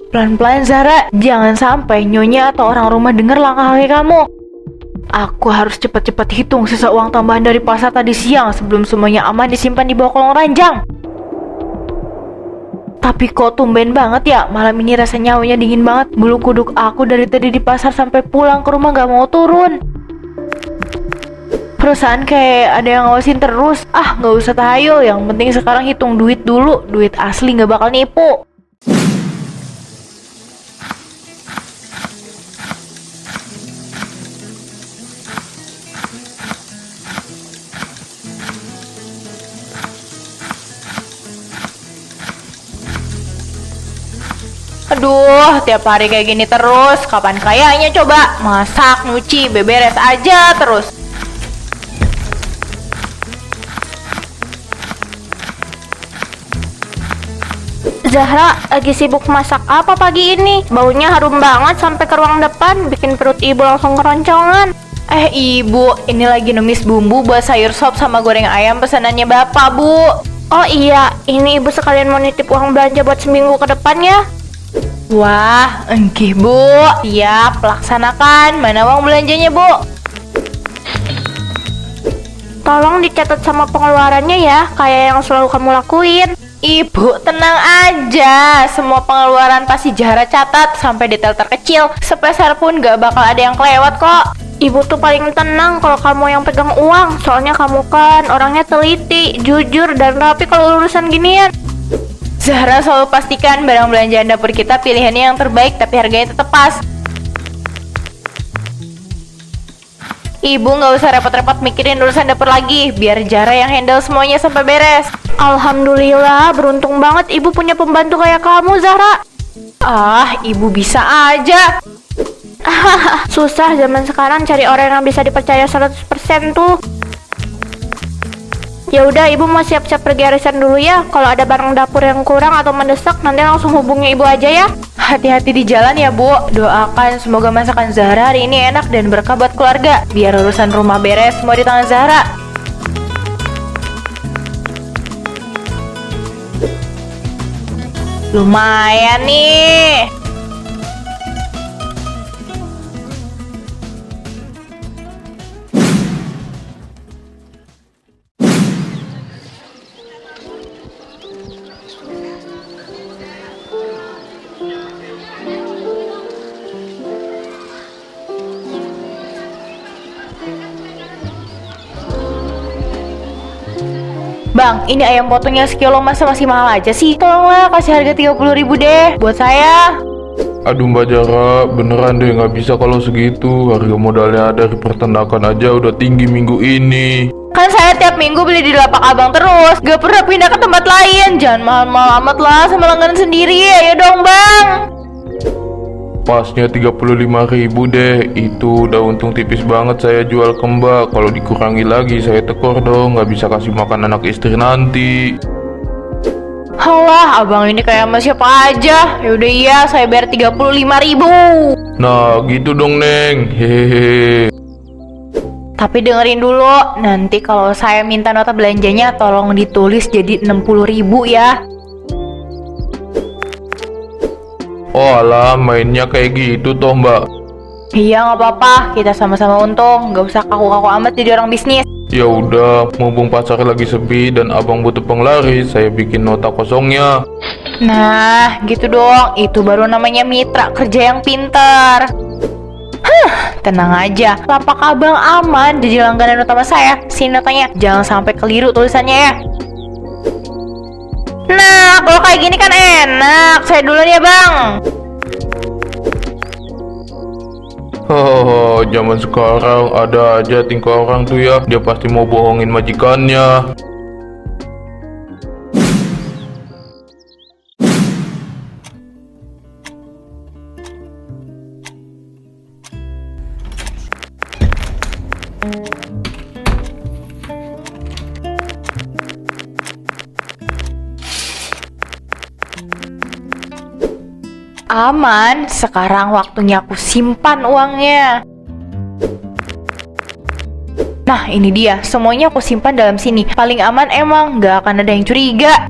Pelan-pelan Zara, jangan sampai nyonya atau orang rumah dengar langkah kaki kamu. Aku harus cepat-cepat hitung sisa uang tambahan dari pasar tadi siang sebelum semuanya aman disimpan di bawah kolong ranjang. Tapi kok tumben banget ya, malam ini rasanya hawanya dingin banget. Bulu kuduk aku dari tadi di pasar sampai pulang ke rumah gak mau turun. Perusahaan kayak ada yang ngawasin terus. Gak usah tahayul, yang penting sekarang hitung duit dulu. Duit asli gak bakal nipu. Aduh, tiap hari kayak gini terus. Kapan kayaknya coba? Masak, nyuci, beberes aja terus. Zahra, lagi sibuk masak apa pagi ini? Baunya harum banget sampai ke ruang depan, bikin perut ibu langsung keroncongan. Ibu, ini lagi numis bumbu buat sayur sop sama goreng ayam pesanannya bapak, Bu. Oh iya, ini ibu sekalian mau nitip uang belanja buat seminggu ke depan ya. Wah, engkih Bu. Siap, laksanakan. Mana uang belanjanya, Bu? Tolong dicatat sama pengeluarannya ya, kayak yang selalu kamu lakuin. Ibu, tenang aja. Semua pengeluaran pasti Zahra catat sampai detail terkecil. Sepeser pun gak bakal ada yang kelewat kok. Ibu tuh paling tenang kalau kamu yang pegang uang, soalnya kamu kan orangnya teliti, jujur, dan rapi kalau urusan ginian. Zahra selalu pastikan barang belanjaan dapur kita pilihannya yang terbaik tapi harganya tetap pas. Ibu gak usah repot-repot mikirin urusan dapur lagi, biar Zahra yang handle semuanya sampai beres. Alhamdulillah, beruntung banget ibu punya pembantu kayak kamu, Zahra. Ibu bisa aja. Susah zaman sekarang cari orang yang bisa dipercaya 100% tuh. Ya udah, ibu mau siap-siap pergi arisan dulu ya. Kalau ada barang dapur yang kurang atau mendesak, nanti langsung hubungi ibu aja ya. Hati-hati di jalan ya, Bu. Doakan semoga masakan Zahra hari ini enak dan berkah buat keluarga. Biar urusan rumah beres semua di tangan Zahra. Lumayan nih. Bang, ini ayam potongnya sekilo masa masih mahal aja sih? Tolonglah kasih harga 30.000 deh buat saya. Aduh Mbak Zahra, beneran deh nggak bisa kalau segitu. Harga modalnya dari peternakan aja udah tinggi minggu ini. Kan saya tiap minggu beli di lapak abang terus, gak pernah pindah ke tempat lain. Jangan mahal-mahal amat lah sama langganan sendiri. Ayo dong bang. Pasnya 35.000 deh. Itu udah untung tipis banget saya jual ke Mbak. Kalau dikurangi lagi saya tekor dong, nggak bisa kasih makan anak istri nanti. Halah, abang ini kayak sama siapa aja. Yaudah iya, saya bayar 35.000. Nah gitu dong Neng, hehehe. Tapi dengerin dulu, nanti kalau saya minta nota belanjanya tolong ditulis jadi 60.000 ya. Oh alah, mainnya kayak gitu toh Mbak. Iya nggak apa-apa, kita sama-sama untung. Gak usah kaku-kaku amat jadi orang bisnis. Ya udah, mumpung pasar lagi sepi dan abang butuh penglaris, saya bikin nota kosongnya. Nah, gitu dong. Itu baru namanya mitra kerja yang pintar. Tenang aja. Lapak abang aman jadi langganan utama saya. Sini notanya. Jangan sampai keliru tulisannya ya. Nah, kalau kayak gini kan enak. Saya duluan ya, Bang. Hahaha, zaman sekarang ada aja tingkah orang tuh ya. Dia pasti mau bohongin majikannya. Aman, sekarang waktunya aku simpan uangnya. Nah, ini dia, semuanya aku simpan dalam sini. Paling aman emang, gak akan ada yang curiga.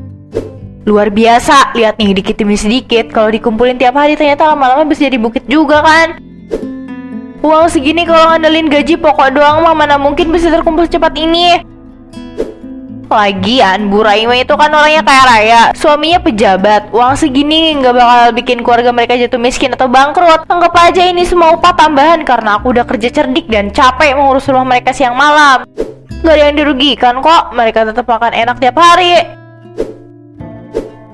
Luar biasa, lihat nih dikit demi sedikit. Kalau dikumpulin tiap hari ternyata lama-lama bisa jadi bukit juga kan. Uang segini kalau ngandelin gaji pokok doang mah mana mungkin bisa terkumpul secepat ini. Lagian Bu Raima itu kan orangnya kaya raya, suaminya pejabat. Uang segini nggak bakal bikin keluarga mereka jatuh miskin atau bangkrut. Anggap aja ini semua upah tambahan karena aku udah kerja cerdik dan capek mengurus rumah mereka siang malam. Gak ada yang dirugikan kok, mereka tetap makan enak tiap hari.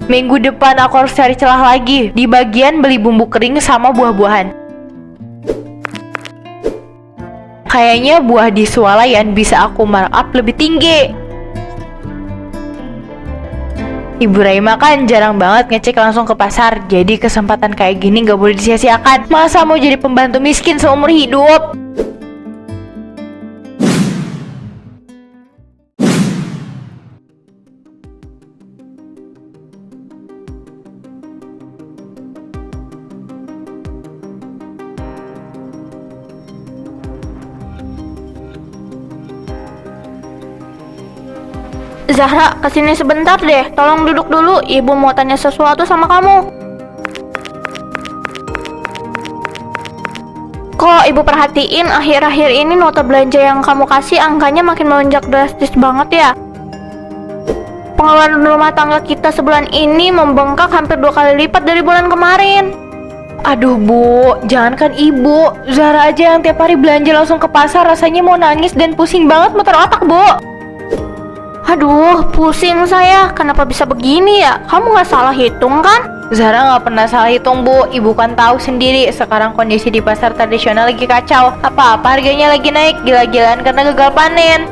Minggu depan aku harus cari celah lagi di bagian beli bumbu kering sama buah-buahan. Kayaknya buah di swalayan bisa aku markup lebih tinggi. Ibu Raima kan jarang banget ngecek langsung ke pasar, jadi kesempatan kayak gini gak boleh disia-siakan. Masa mau jadi pembantu miskin seumur hidup? Zahra, kesini sebentar deh. Tolong duduk dulu, ibu mau tanya sesuatu sama kamu. Kok ibu perhatiin akhir-akhir ini nota belanja yang kamu kasih angkanya makin melonjak drastis banget ya? Pengeluaran rumah tangga kita sebulan ini membengkak hampir 2 kali lipat dari bulan kemarin. Aduh Bu, jangankan ibu, Zahra aja yang tiap hari belanja langsung ke pasar rasanya mau nangis dan pusing banget muter otak Bu. Aduh, pusing saya. Kenapa bisa begini ya? Kamu nggak salah hitung kan? Zahra nggak pernah salah hitung Bu, ibu kan tahu sendiri sekarang kondisi di pasar tradisional lagi kacau. Apa-apa harganya lagi naik, gila-gilaan karena gagal panen.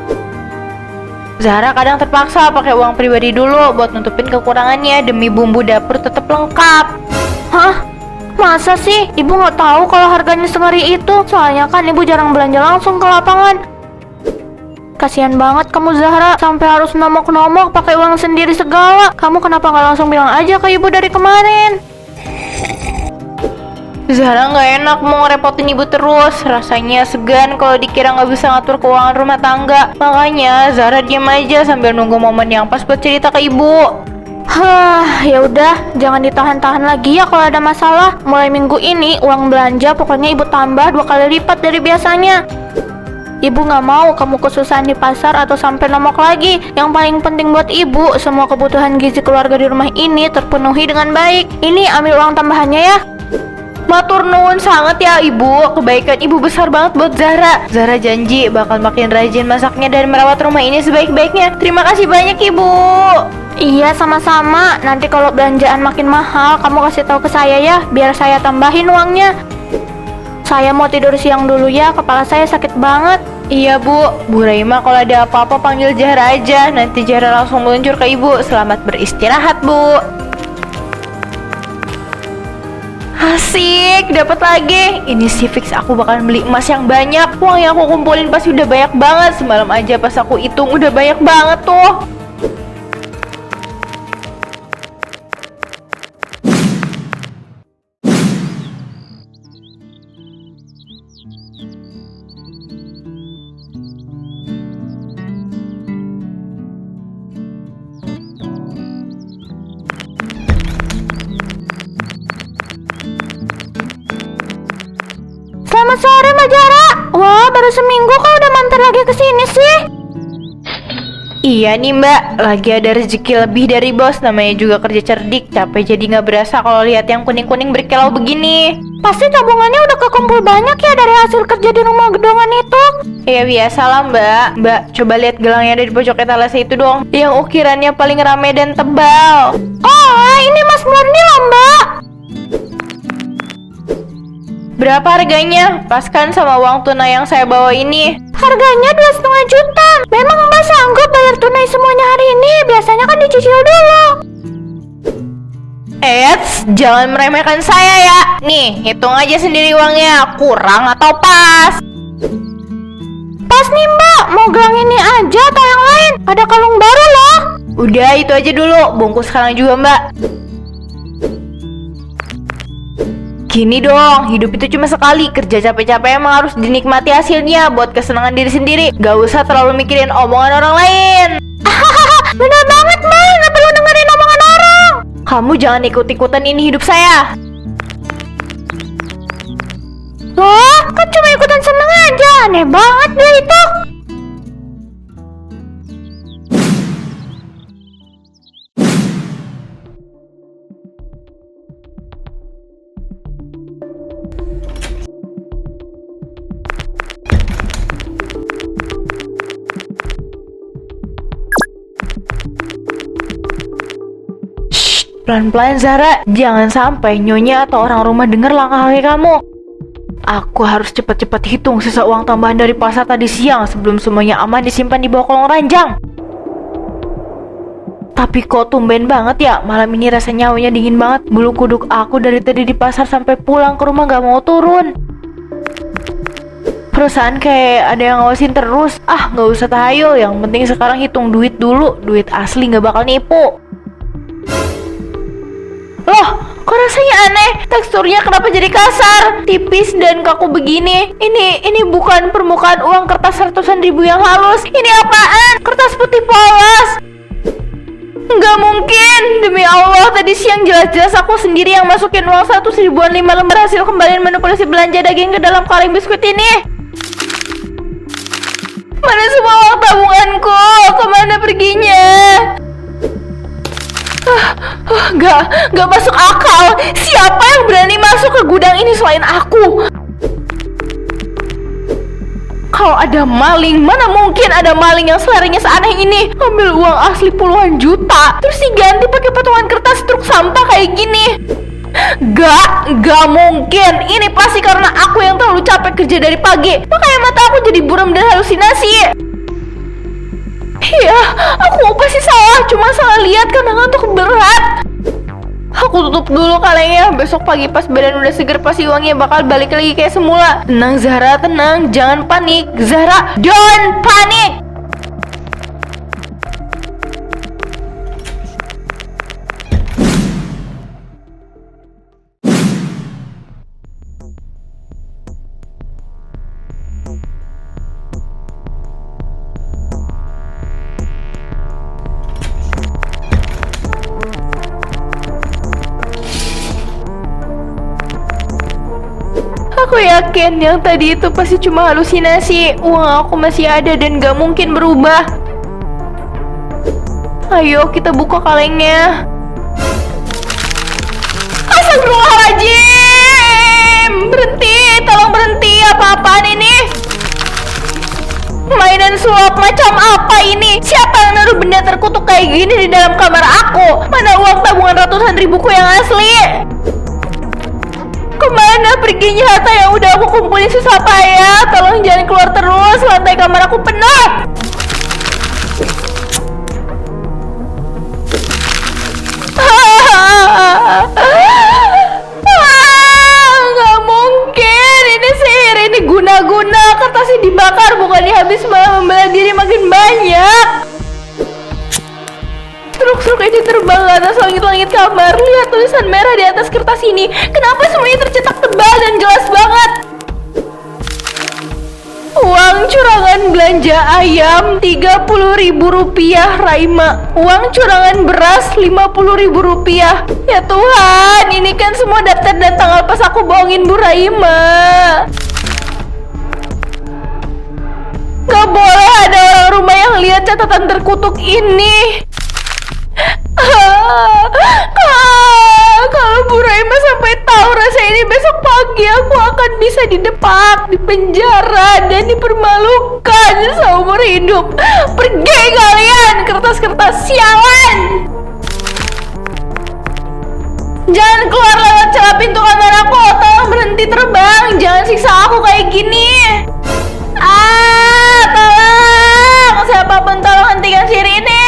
Zahra kadang terpaksa pakai uang pribadi dulu buat nutupin kekurangannya demi bumbu dapur tetap lengkap. Hah? Masa sih? Ibu nggak tahu kalau harganya sengeri itu? Soalnya kan ibu jarang belanja langsung ke lapangan. Kasihan banget kamu Zahra, sampai harus nomok-nomok pakai uang sendiri segala. Kamu kenapa nggak langsung bilang aja ke ibu dari kemarin? Zahra nggak enak mau ngerepotin ibu terus. Rasanya segan kalau dikira nggak bisa ngatur keuangan rumah tangga. Makanya Zahra diam aja sambil nunggu momen yang pas buat cerita ke ibu. Ya udah, jangan ditahan-tahan lagi ya kalau ada masalah. Mulai minggu ini uang belanja pokoknya ibu tambah 2 kali lipat dari biasanya. Ibu nggak mau kamu kesusahan di pasar atau sampai nomok lagi. Yang paling penting buat ibu, semua kebutuhan gizi keluarga di rumah ini terpenuhi dengan baik. Ini ambil uang tambahannya ya. Matur nuwun sangat ya ibu, kebaikan ibu besar banget buat Zahra. Zahra janji bakal makin rajin masaknya dan merawat rumah ini sebaik-baiknya. Terima kasih banyak ibu. Iya, sama-sama. Nanti kalau belanjaan makin mahal, kamu kasih tahu ke saya ya, biar saya tambahin uangnya. Saya mau tidur siang dulu ya, kepala saya sakit banget. Iya Bu Raima kalau ada apa-apa panggil Zahra aja. Nanti Zahra langsung meluncur ke ibu. Selamat beristirahat Bu. Asik, dapat lagi. Ini sih fix aku bakalan beli emas yang banyak. Uang yang aku kumpulin pasti udah banyak banget. Semalam aja pas aku hitung udah banyak banget tuh. Selamat sore Mbak Zahra. Wah, baru seminggu kok udah mampir lagi ke sini sih? Iya nih Mbak, lagi ada rezeki lebih dari bos. Namanya juga kerja cerdik, capek jadi nggak berasa kalau lihat yang kuning-kuning berkilau begini. Pasti tabungannya udah kekumpul banyak ya dari hasil kerja di rumah gedongan itu. Ya biasalah Mbak. Mbak, coba lihat gelang yang ada di pojok etalase itu dong, yang ukirannya paling rame dan tebal. Oh, ini Mas Murni loh Mbak. Berapa harganya? Pas kan sama uang tunai yang saya bawa ini. Harganya 2,5 juta. Memang Mbak sanggup bayar tunai semuanya hari ini? Biasanya kan dicicil dulu. Eits, jangan meremehkan saya ya. Nih, hitung aja sendiri uangnya. Kurang atau pas? Pas nih Mbak, mau gelang ini aja atau yang lain? Ada kalung baru loh. Udah, itu aja dulu. Bungkus sekarang juga Mbak. Gini dong, hidup itu cuma sekali. Kerja capek-capek emang harus dinikmati hasilnya buat kesenangan diri sendiri. Gak usah terlalu mikirin omongan orang lain. Bener banget Mbak, gak perlu dengerin omongan orang. Kamu jangan ikut-ikutan ini hidup saya. Wah, kan cuma ikutan seneng aja. Aneh banget dia itu. Pelan-pelan Zara, jangan sampai nyonya atau orang rumah dengar langkah kaki kamu. Aku harus cepat-cepat hitung sisa uang tambahan dari pasar tadi siang sebelum semuanya aman disimpan di bawah kolong ranjang. Tapi kok tumben banget ya, malam ini rasanya hawanya dingin banget. Bulu kuduk aku dari tadi di pasar sampai pulang ke rumah gak mau turun. Perasaan kayak ada yang ngawasin terus. Gak usah tahayul, yang penting sekarang hitung duit dulu. Duit asli gak bakal nipu. Loh, kok rasanya aneh? Teksturnya kenapa jadi kasar, tipis dan kaku begini? Ini bukan permukaan uang kertas ratusan ribu yang halus. Ini apaan? Kertas putih polos. Nggak mungkin, demi Allah tadi siang jelas-jelas aku sendiri yang masukin uang 100 ribuan 5 lembar hasil kembalian manipulasi belanja daging ke dalam kaleng biskuit ini. Mana semua uang tabunganku? Kemana perginya? Gak masuk akal. Siapa yang berani masuk ke gudang ini selain aku? Kalau ada maling, mana mungkin ada maling yang seleranya seaneh ini. Ambil uang asli puluhan juta, terus diganti pakai potongan kertas truk sampah kayak gini. Gak mungkin. Ini pasti karena aku yang terlalu capek kerja dari pagi. Makanya mata aku jadi buram dan halusinasi. Iya, aku pasti salah. Cuma salah lihat karena ngantuk berat. Aku tutup dulu kalengnya. Besok pagi pas badan udah seger pasti uangnya bakal balik lagi kayak semula. Tenang Zara, tenang. Jangan panik. Zara, don't panic. Aku yakin yang tadi itu pasti cuma halusinasi. Uang aku masih ada dan gak mungkin berubah. Ayo kita buka kalengnya. Astagfirullahaladzim. Berhenti, tolong berhenti. Apa-apaan ini? Mainan sulap macam apa ini? Siapa yang naruh benda terkutuk kayak gini di dalam kamar aku? Mana uang tabungan ratusan ribuku yang asli? Kemana perginya harta yang udah aku kumpulin susah payah? Tolong jangan keluar terus, lantai kamar aku penuh. Gak mungkin, ini sihir, ini guna-guna. Kertasnya dibakar, bukannya habis malah membela diri makin banyak. Truk-truk ini terbang ke atas langit-langit kamar. Lihat tulisan merah di atas kertas ini. Kenapa semuanya tercetak tebal dan jelas banget? Uang curangan belanja ayam 30.000 rupiah Raima. Uang curangan beras 50.000 rupiah. Ya Tuhan, ini kan semua daftar dan tanggal pas aku bohongin Bu Raima. Gak boleh ada orang rumah yang lihat catatan terkutuk ini. Kalau Bu Raima sampai tahu rasa ini, besok pagi aku akan bisa didepak, dipenjara, dan dipermalukan seumur hidup. Pergi kalian, kertas-kertas sialan! Jangan keluar lewat celah pintu kamar aku. Tolong berhenti terbang. Jangan siksa aku kayak gini. Tolong! Siapapun tolong hentikan sihir ini.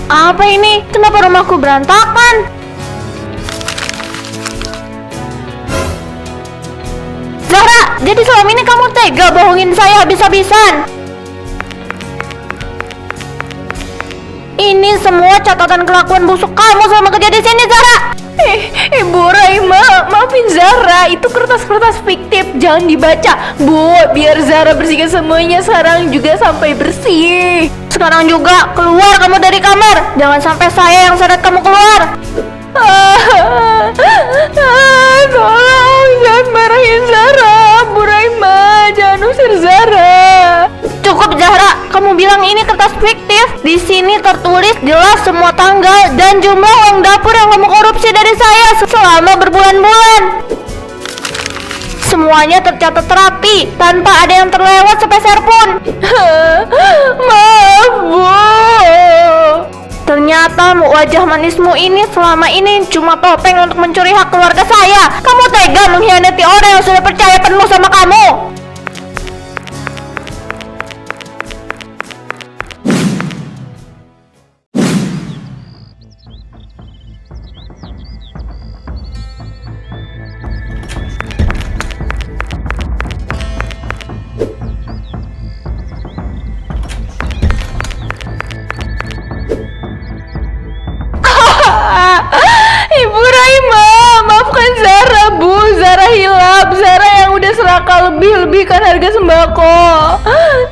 Apa ini? Kenapa rumahku berantakan? Zahra, jadi selama ini kamu tega bohongin saya habis-habisan? Ini semua catatan kelakuan busuk kamu selama kerja di sini, Zara. Ibu Raima, maafin Zara, itu kertas-kertas fiktif, jangan dibaca. Bu, biar Zara bersihkan semuanya sekarang juga sampai bersih. Sekarang juga keluar kamu dari kamar. Jangan sampai saya yang seret kamu keluar. Tolong, jangan marahin Zara. Bu Raima, jangan usir Zara. Cukup, Zahra, kamu bilang ini kertas fiktif. Di sini tertulis jelas semua tanggal dan jumlah uang dapur yang kamu korupsi dari saya selama berbulan-bulan. Semuanya tercatat rapi, tanpa ada yang terlewat sepeser pun. Maaf, Bu. Ternyata wajah manismu ini selama ini cuma topeng untuk mencuri hak keluarga saya. Kamu tega mengkhianati orang yang sudah percaya penuh sama kamu. Ibu Raima, maafkan Zara, Bu. Zara hilap. Zara yang udah serakah lebih-lebihkan harga sembako.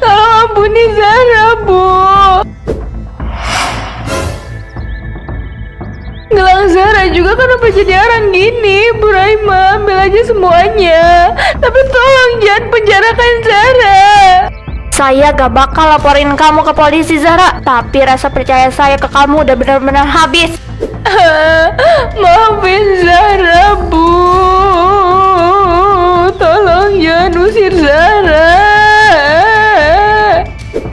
Tolong ampuni Zara, Bu. Gelang Zara juga kenapa jadi orang gini? Bu Raima, ambil aja semuanya. Tapi tolong jangan penjarakan Zara. Saya gak bakal laporin kamu ke polisi, Zara. Tapi rasa percaya saya ke kamu udah benar-benar habis. Maafin Zara, Bu. Tolong jangan usir Zara.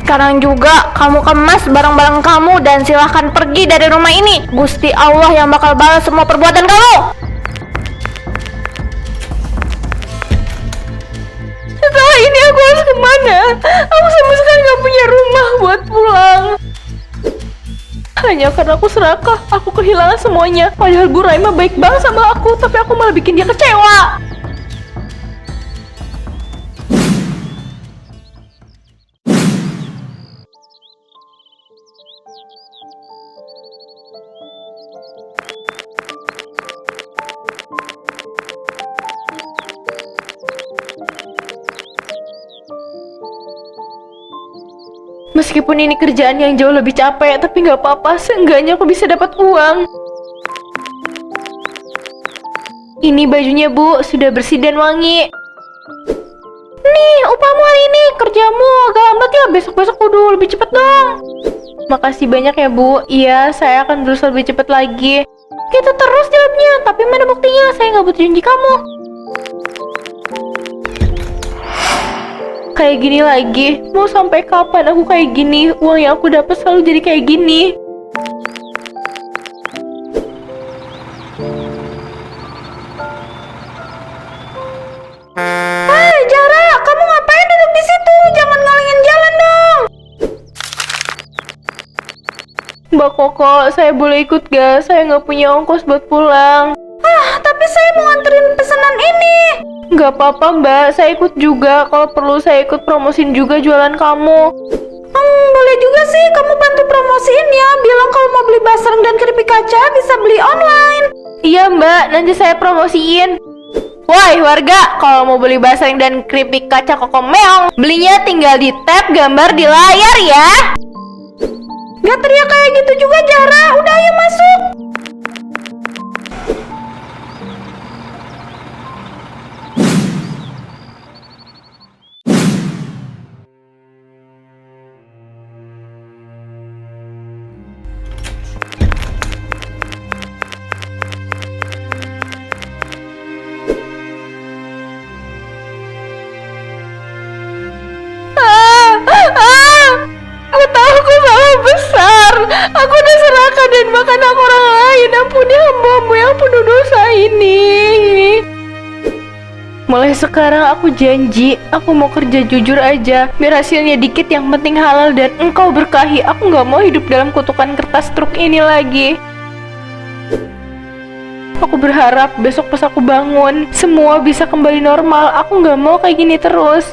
Sekarang juga kamu kemas barang-barang kamu dan silahkan pergi dari rumah ini. Gusti Allah yang bakal balas semua perbuatan kamu. Setelah ini aku harus kemana? Aku sama sekali gak punya rumah buat pulang. Hanya karena aku serakah, aku kehilangan semuanya. Padahal Bu Raima baik banget sama aku, tapi aku malah bikin dia kecewa. Meskipun ini kerjaan yang jauh lebih capek, tapi nggak apa-apa, seenggaknya aku bisa dapat uang. Ini bajunya, Bu, sudah bersih dan wangi. Nih, upahmu hari ini, kerjamu agak lambat ya, besok-besok kudu lebih cepet dong. Makasih banyak ya, Bu. Iya, saya akan berusaha lebih cepat lagi. Gitu terus jawabnya, tapi mana buktinya? Saya nggak butuh janji kamu. Kayak gini lagi, mau sampai kapan aku kayak gini? Uang yang aku dapat selalu jadi kayak gini. Hei, Zara, kamu ngapain duduk di situ? Jangan ngalangin jalan dong. Mbak Koko, saya boleh ikut gak? Saya nggak punya ongkos buat pulang. Tapi saya mau nganterin pesanan ini. Nggak apa-apa, Mbak. Saya ikut juga. Kalau perlu saya ikut promosin juga jualan kamu. Boleh juga sih, kamu bantu promosiin ya. Bilang kalau mau beli basreng dan keripik kaca bisa beli online. Iya, Mbak. Nanti saya promosiin. Woi warga, kalau mau beli basreng dan keripik kaca Koko Meong, belinya tinggal di tap gambar di layar ya. Gak teriak kayak gitu juga, Zara. Udah, ayo masuk. Aku tahu aku salah besar. Aku udah serahkan dan makan hak orang lain. Ampuni hamba-Mu yang penuh dosa ini. Mulai sekarang aku janji, aku mau kerja jujur aja. Biar hasilnya dikit, yang penting halal dan Engkau berkahi. Aku gak mau hidup dalam kutukan kertas truk ini lagi. Aku berharap besok pas aku bangun, semua bisa kembali normal. Aku gak mau kayak gini terus.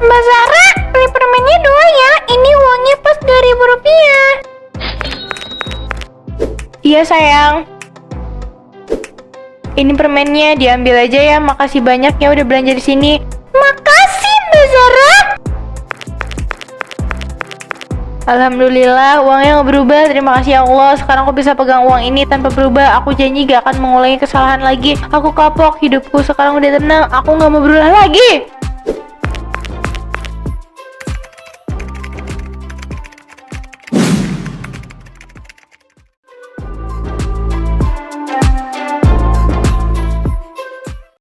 Mbak Zara, beli permennya 2 ya. Ini uangnya pas 2.000 rupiah. Iya sayang. Ini permennya diambil aja ya. Makasih banyak ya udah belanja di sini. Makasih Mbak Zara. Alhamdulillah uangnya nggak berubah. Terima kasih ya Allah. Sekarang aku bisa pegang uang ini tanpa berubah. Aku janji gak akan mengulangi kesalahan lagi. Aku kapok. Hidupku sekarang udah tenang. Aku nggak mau berulah lagi.